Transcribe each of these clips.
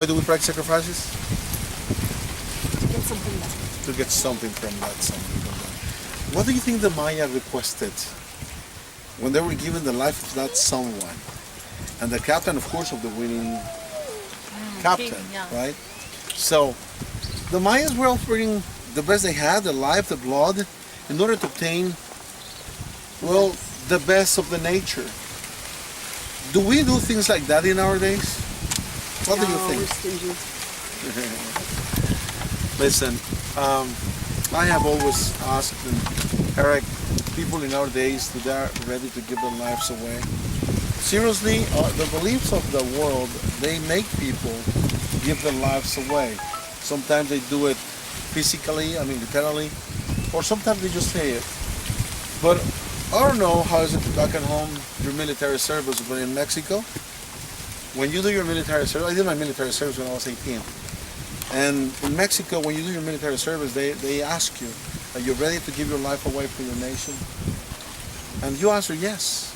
Why do we practice sacrifices? Get something back. To get something from that. What do you think the Maya requested when they were given the life of that someone? And the captain, of course, of the winning captain, king, yeah. right? So the Mayas were offering the best they had, the life, the blood, in order to obtain, well, the best of the nature. Do we do things like that in our days? What do you think? Stingy. Listen, I have always asked, Eric, people in our days that are ready to give their lives away. Seriously, the beliefs of the world, they make people give their lives away. Sometimes they do it physically, literally, or sometimes they just say it. But I don't know how is it back at home, your military service, but in Mexico, when you do your military service, I did my military service when I was 18. And in Mexico, when you do your military service, they ask you, are you ready to give your life away for your nation? And you answer yes.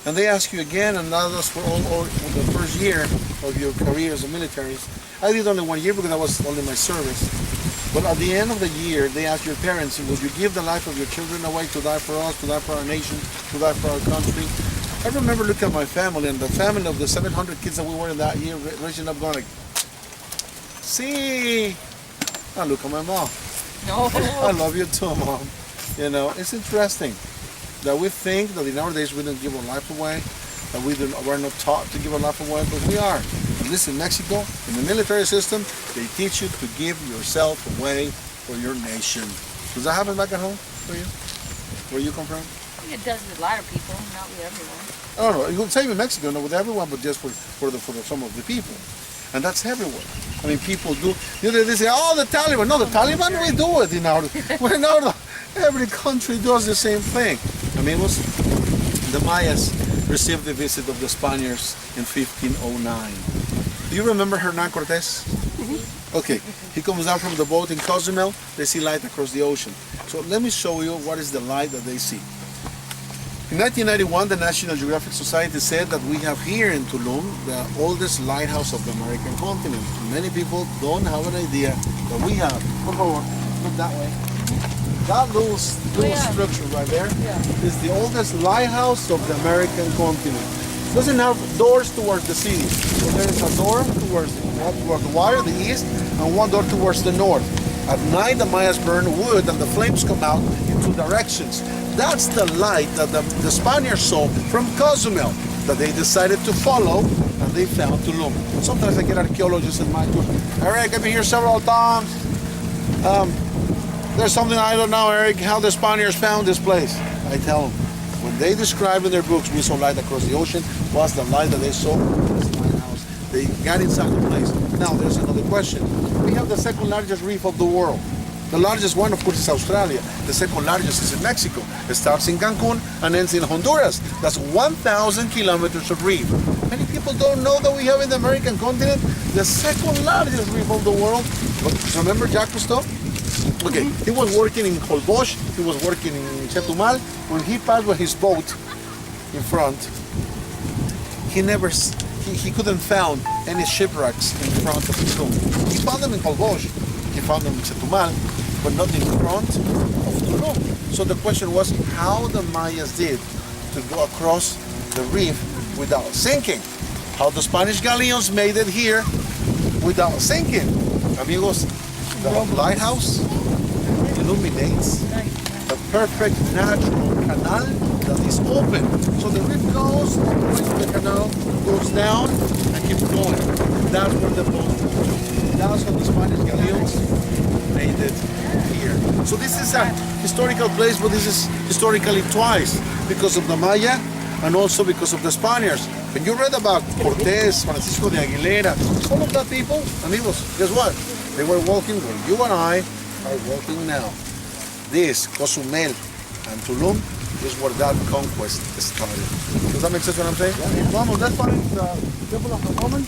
And they ask you again, and that was for all the first year of your career as a military. I did only 1 year because that was only my service. But at the end of the year, they ask your parents, will you give the life of your children away to die for us, to die for our nation, to die for our country? I remember looking at my family, and the family of the 700 kids that we were in that year, raising up going like, see, I look at my mom. No. I love you too, Mom. You know, it's interesting that we think that in our days we don't give our life away, that we're not taught to give our life away, but we are. At least in Mexico, in the military system, they teach you to give yourself away for your nation. Does that happen back at home for you? Where you come from? It does with a lot of people, not with everyone. I don't know. You would say in Mexico, not with everyone, but just for some of the people. And that's everywhere. I mean, people do. They say, oh, the Taliban. No, the Taliban, we do it in our. Every country does the same thing. I mean, it was the Mayas received the visit of the Spaniards in 1509. Do you remember Hernan Cortés? Okay, he comes down from the boat in Cozumel. They see light across the ocean. So let me show you what is the light that they see. In 1991, the National Geographic Society said that we have here in Tulum the oldest lighthouse of the American continent. Many people don't have an idea that we have. Por favor, look that way. That little structure right there is the oldest lighthouse of the American continent. It doesn't have doors towards the sea. So there is a door towards the water, the east, and one door towards the north. At night, the Mayas burn wood and the flames come out in two directions. That's the light that the Spaniards saw from Cozumel that they decided to follow, and they found Tulum. Sometimes I get archaeologists in my tour. Eric, I've been here several times. There's something I don't know, Eric, how the Spaniards found this place. I tell them, when they describe in their books, we saw light across the ocean, was the light that they saw in this lighthouse. They got inside the place. Now, there's another question. We have the second largest reef of the world. The largest one, of course, is Australia. The second largest is in Mexico. It starts in Cancun and ends in Honduras. That's 1,000 kilometers of reef. Many people don't know that we have in the American continent the second largest reef of the world. But remember Jacques Cousteau? Okay, he was working in Holbox, he was working in Chetumal. When he passed with his boat in front, he couldn't found any shipwrecks in front of his home. He found them in Holbox, he found them in Chetumal, but not in front of Tulum. So the question was how the Mayas did to go across the reef without sinking. How the Spanish galleons made it here without sinking. Amigos, the lighthouse illuminates a perfect natural canal that is open. So the reef goes, the canal goes down and keeps going. That's where the boat goes. That's how the Spanish galleons made it here. So this is a historical place, but this is historically twice because of the Maya and also because of the Spaniards. When you read about Cortés, Francisco de Aguilera, all of that people, amigos, guess what? They were walking where you and I are walking now. This, Cozumel and Tulum, is where that conquest started. Does that make sense what I'm saying? Yeah. Vamos, let's find the Temple of the Woman.